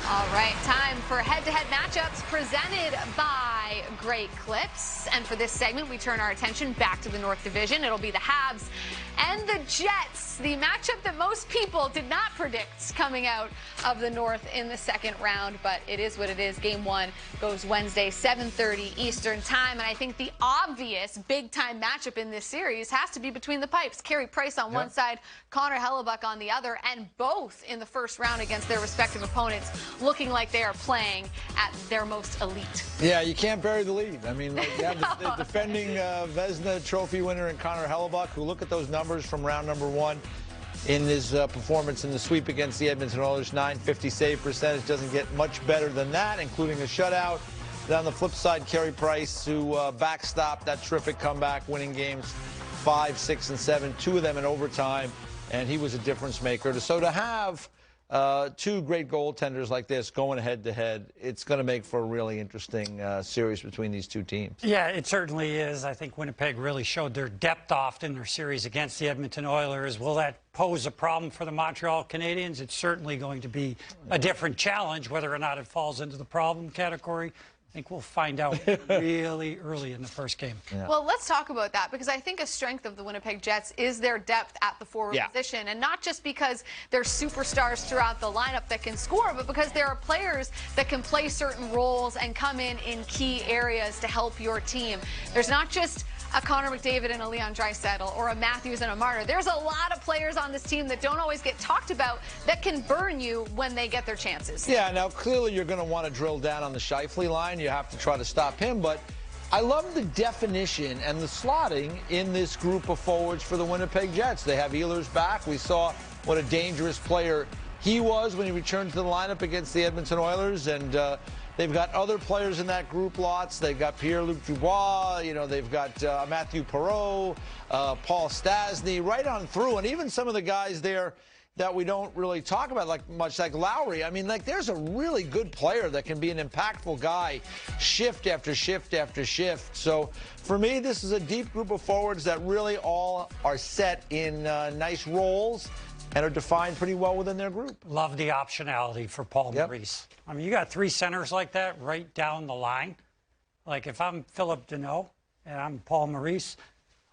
All right, time for head-to-head matchups presented by Great Clips. And for this segment, we turn our attention back to the North Division. It'll be the Habs and the Jets, the matchup that most people did not predict coming out of the North in the second round. But it is what it is. Game 1 goes Wednesday, 7:30 Eastern Time. And I think the obvious big-time matchup in this series has to be between the Pipes. Carey Price on one side, Connor Hellebuyck on the other, and both in the first round against their respective opponents, looking like they are playing at their most elite. Yeah, you can't bury the lead. I mean, like, you have the defending Vezina Trophy winner in Connor Hellebuyck, who, look at those numbers from round number 1 in his performance in the sweep against the Edmonton Oilers. .950 save percentage. Doesn't get much better than that, including a shutout. Then on the flip side, Carey Price, who backstopped that terrific comeback, winning games 5, 6, and 7, 2 of them in overtime, and he was a difference maker. So to have two great goaltenders like this going head-to-head, it's going to make for a really interesting series between these two teams. Yeah, it certainly is. I think Winnipeg really showed their depth off in their series against the Edmonton Oilers. Will that pose a problem for the Montreal Canadiens? It's certainly going to be a different challenge. Whether or not it falls into the problem category, I think we'll find out really early in the first game. Yeah. Well, let's talk about that, because I think a strength of the Winnipeg Jets is their depth at the forward position. And not just because they're superstars throughout the lineup that can score, but because there are players that can play certain roles and come in key areas to help your team. There's not just a Connor McDavid and a Leon Draisaitl or a Matthews and a Marner. There's a lot of players on this team that don't always get talked about that can burn you when they get their chances. Yeah, now clearly you're going to want to drill down on the Scheifele line. You have to try to stop him, but I love the definition and the slotting in this group of forwards for the Winnipeg Jets. They have Ehlers back. We saw what a dangerous player he was when he returned to the lineup against the Edmonton Oilers, and they've got other players in that group lots. They've got Pierre-Luc Dubois, they've got Matthew Perreault, Paul Stastny, right on through, and even some of the guys there that we don't really talk about much, like Lowry. I mean, there's a really good player that can be an impactful guy shift after shift after shift. So for me, this is a deep group of forwards that really all are set in nice roles and are defined pretty well within their group. Love the optionality for Paul Maurice. I mean, you got 3 centers like that right down the line. Like, if I'm Philip Deneau and I'm Paul Maurice,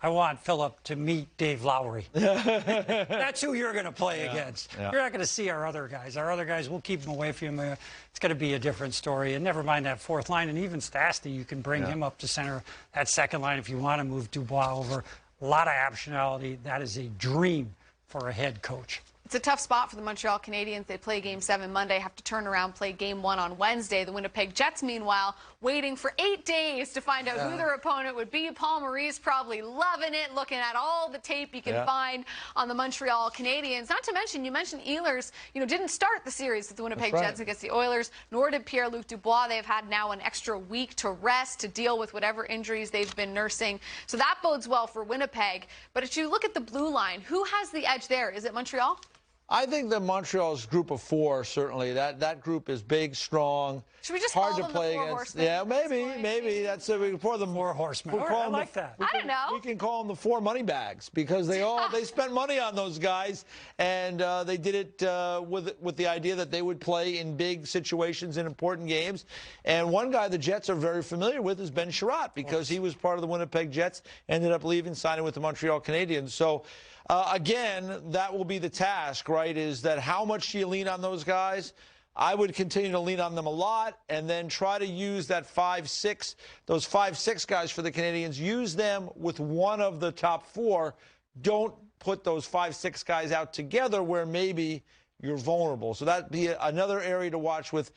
I want Philip to meet Dave Lowry. That's who you're going to play against. You're not going to see our other guys. Our other guys, we'll keep them away from him. It's going to be a different story. And never mind that fourth line. And even Stastny, you can bring him up to center. That second line, if you want to move Dubois over. A lot of optionality. That is a dream for a head coach. It's a tough spot for the Montreal Canadiens. They play Game 7 Monday, have to turn around, play Game 1 on Wednesday. The Winnipeg Jets, meanwhile, waiting for 8 days to find out who their opponent would be. Paul Maurice probably loving it, looking at all the tape you can find on the Montreal Canadiens. Not to mention, you mentioned Ehlers, didn't start the series with the Winnipeg Jets against the Oilers, nor did Pierre-Luc Dubois. They've had now an extra week to rest, to deal with whatever injuries they've been nursing. So that bodes well for Winnipeg. But if you look at the blue line, who has the edge there? Is it Montreal? I think that Montreal's group of 4, certainly. That group is big, strong, should we just hard call to them play the 4 against. horsemen? Yeah, maybe that's we can call them more horsemen. I like that. I don't know. We can call them the 4 money bags, because they spent money on those guys, and they did it with the idea that they would play in big situations in important games. And one guy the Jets are very familiar with is Ben Sherratt, because he was part of the Winnipeg Jets, ended up leaving, signing with the Montreal Canadiens. So again, that will be the task, right, is that how much do you lean on those guys? I would continue to lean on them a lot, and then try to use that 5-6, those 5-6 guys for the Canadiens. Use them with one of the top 4. Don't put those 5-6 guys out together where maybe you're vulnerable. So that'd be another area to watch with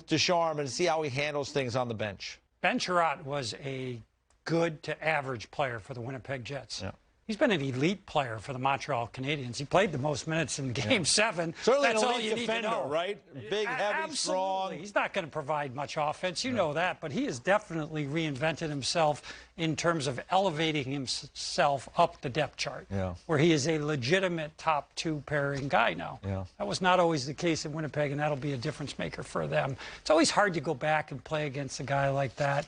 Ducharme, and see how he handles things on the bench. Ben Sherratt was a good to average player for the Winnipeg Jets. Yeah. He's been an elite player for the Montreal Canadiens. He played the most minutes in Game 7. Certainly that's an all elite you defender, need to know. Right? Big, heavy, Absolutely. strong. He's not going to provide much offense. You know that. But he has definitely reinvented himself in terms of elevating himself up the depth chart, where he is a legitimate top 2 pairing guy now. That was not always the case in Winnipeg, and that'll be a difference maker for them. It's always hard to go back and play against a guy like that.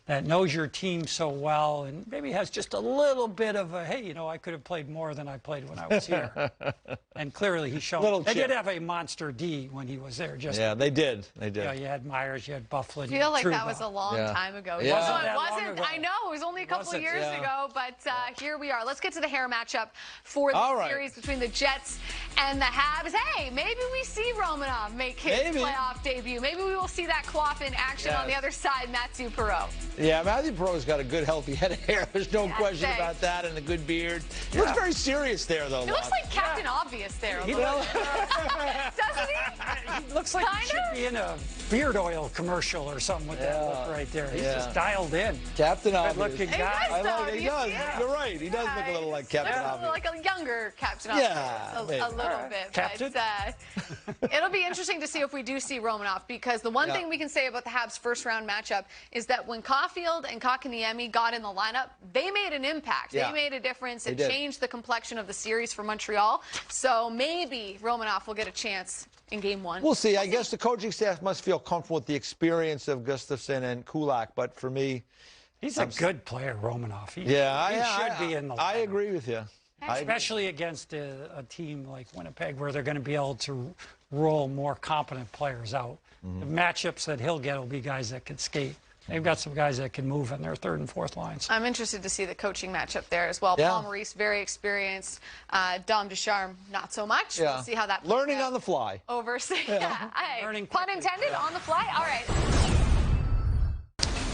that knows your team so well and maybe has just a little bit of a, hey, I could have played more than I played when I was here. And clearly he's shown. They did have a monster D when he was there. They did. You had Myers, you had Bufflin. I feel like that was a long time ago. Yeah. It wasn't. I know it was only a couple of years ago, but here we are. Let's get to the hair matchup for the series between the Jets and the Habs. Hey, maybe we see Romanov make his playoff debut. Maybe we will see that cloth in action on the other side, Mathieu Perreault. Yeah, Mathieu Perreault's got a good, healthy head of hair. There's no question about that, and a good beard. He looks very serious there, though. He looks like Captain Obvious there. Doesn't he? He looks like he should be in a beard oil commercial or something with that look right there. He's just dialed in. Captain Obvious. Good-looking guy. He does. You're right. He does look a little like Captain Obvious. Like a younger Captain Obvious. A little bit. Captain? But, it'll be interesting to see if we do see Romanov, because the one thing we can say about the Habs' first-round matchup is that when Caulfield and Kotkaniemi got in the lineup, they made an impact. They made a difference. It changed the complexion of the series for Montreal. So maybe Romanov will get a chance in Game 1. We'll see. I guess the coaching staff must feel comfortable with the experience of Gustafsson and Kulak, but for me... He's a good player, Romanov. He should be in the lineup. I agree with you. Especially against a team like Winnipeg, where they're going to be able to roll more competent players out. The matchups that he'll get will be guys that can skate. They've got some guys that can move in their third and fourth lines. I'm interested to see the coaching matchup there as well. Paul Maurice, very experienced. Dom Ducharme, not so much. We'll see how that plays Learning on the fly. Learning pun intended, on the fly. All right.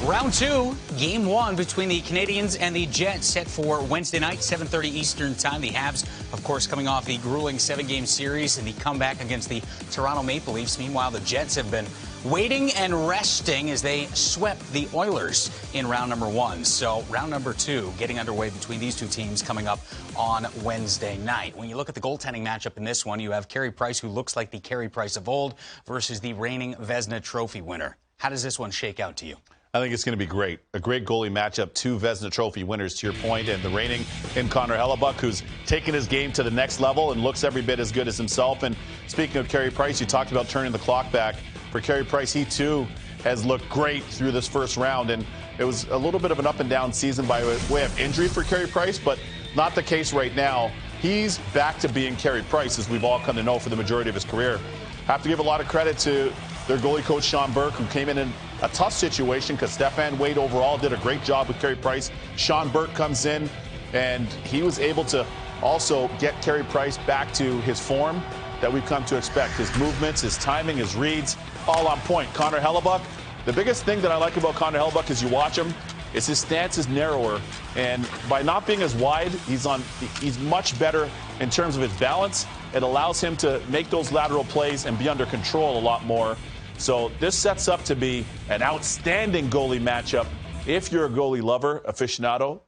Round 2, Game 1 between the Canadiens and the Jets, set for Wednesday night, 7:30 Eastern Time. The Habs, of course, coming off the grueling 7-game series and the comeback against the Toronto Maple Leafs. Meanwhile, the Jets have been waiting and resting as they swept the Oilers in round number 1. So round number 2 getting underway between these two teams coming up on Wednesday night. When you look at the goaltending matchup in this one, you have Carey Price, who looks like the Carey Price of old, versus the reigning Vezina Trophy winner. How does this one shake out to you? I think it's going to be great. A great goalie matchup, 2 Vezina Trophy winners, to your point, and the reigning in Connor Hellebuyck, who's taken his game to the next level and looks every bit as good as himself. And speaking of Carey Price, you talked about turning the clock back. For Carey Price, he too has looked great through this first round, and it was a little bit of an up-and-down season by way of injury for Carey Price, but not the case right now. He's back to being Carey Price, as we've all come to know, for the majority of his career. Have to give a lot of credit to their goalie coach, Sean Burke, who came in a tough situation because Stefan Wade overall did a great job with Carey Price. Sean Burke comes in, and he was able to also get Carey Price back to his form that we've come to expect. His movements, his timing, his reads, all on point. Connor Hellebuyck, the biggest thing that I like about Connor Hellebuyck is you watch him, is his stance is narrower, and by not being as wide, he's much better in terms of his balance. It allows him to make those lateral plays and be under control a lot more. So this sets up to be an outstanding goalie matchup. If you're a goalie lover, aficionado,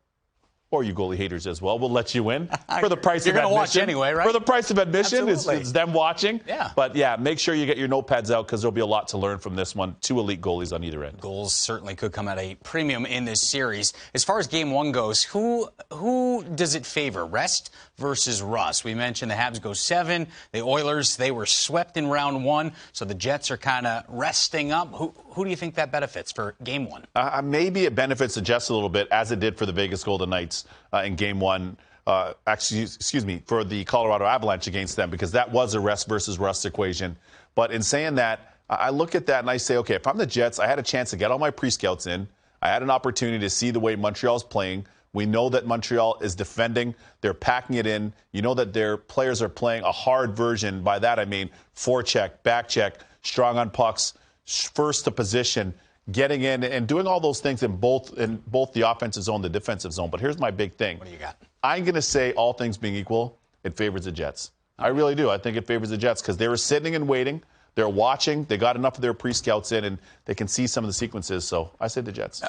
or you goalie haters as well, we'll let you in for the price of admission. You're going to watch anyway, right? For the price of admission, it's them watching. Yeah. But, yeah, make sure you get your notepads out because there'll be a lot to learn from this one. 2 elite goalies on either end. Goals certainly could come at a premium in this series. As far as Game 1 goes, who does it favor, rest versus rust? We mentioned the Habs go 7. The Oilers, they were swept in round 1, so the Jets are kind of resting up. Who do you think that benefits for Game 1? Maybe it benefits the Jets a little bit, as it did for the Vegas Golden Knights in Game 1. For the Colorado Avalanche against them, because that was a rest versus rust equation. But in saying that, I look at that and I say, okay, if I'm the Jets, I had a chance to get all my pre-scouts in. I had an opportunity to see the way Montreal's playing. We know that Montreal is defending. They're packing it in. You know that their players are playing a hard version. By that, I mean forecheck, back check, strong on pucks, first to position, getting in and doing all those things in both the offensive zone, the defensive zone. But here's my big thing. What do you got? I'm going to say, all things being equal, it favors the Jets. I really do. I think it favors the Jets because they were sitting and waiting. They're watching. They got enough of their pre-scouts in, and they can see some of the sequences. So I say the Jets.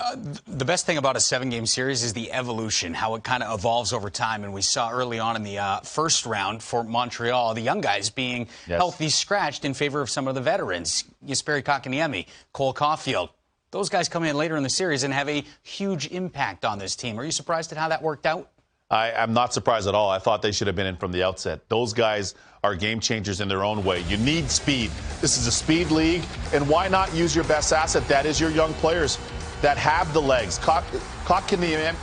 The best thing about a 7-game series is the evolution, how it kind of evolves over time. And we saw early on in the first round for Montreal, the young guys being healthy scratched in favor of some of the veterans. Jesperi Kotkaniemi, Cole Caulfield. Those guys come in later in the series and have a huge impact on this team. Are you surprised at how that worked out? I'm not surprised at all. I thought they should have been in from the outset. Those guys are game changers in their own way. You need speed. This is a speed league, and why not use your best asset? That is your young players. that have the legs. Kotkaniemi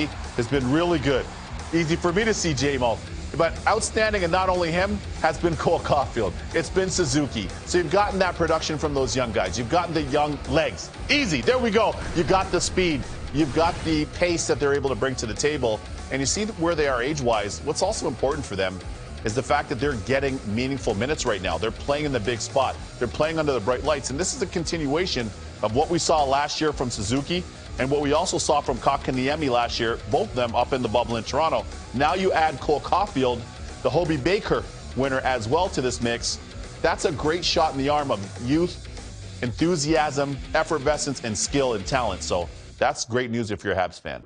has been really good. Easy for me to see, J-Mo. But outstanding, and not only him, has been Cole Caulfield. It's been Suzuki. So you've gotten that production from those young guys. You've gotten the young legs. Easy. There we go. You've got the speed. You've got the pace that they're able to bring to the table. And you see where they are age-wise. What's also important for them is the fact that they're getting meaningful minutes right now. They're playing in the big spot. They're playing under the bright lights. And this is a continuation of what we saw last year from Suzuki and what we also saw from Kotkaniemi last year, both of them up in the bubble in Toronto. Now you add Cole Caulfield, the Hobey Baker winner as well to this mix. That's a great shot in the arm of youth, enthusiasm, effervescence, and skill and talent. So that's great news if you're a Habs fan.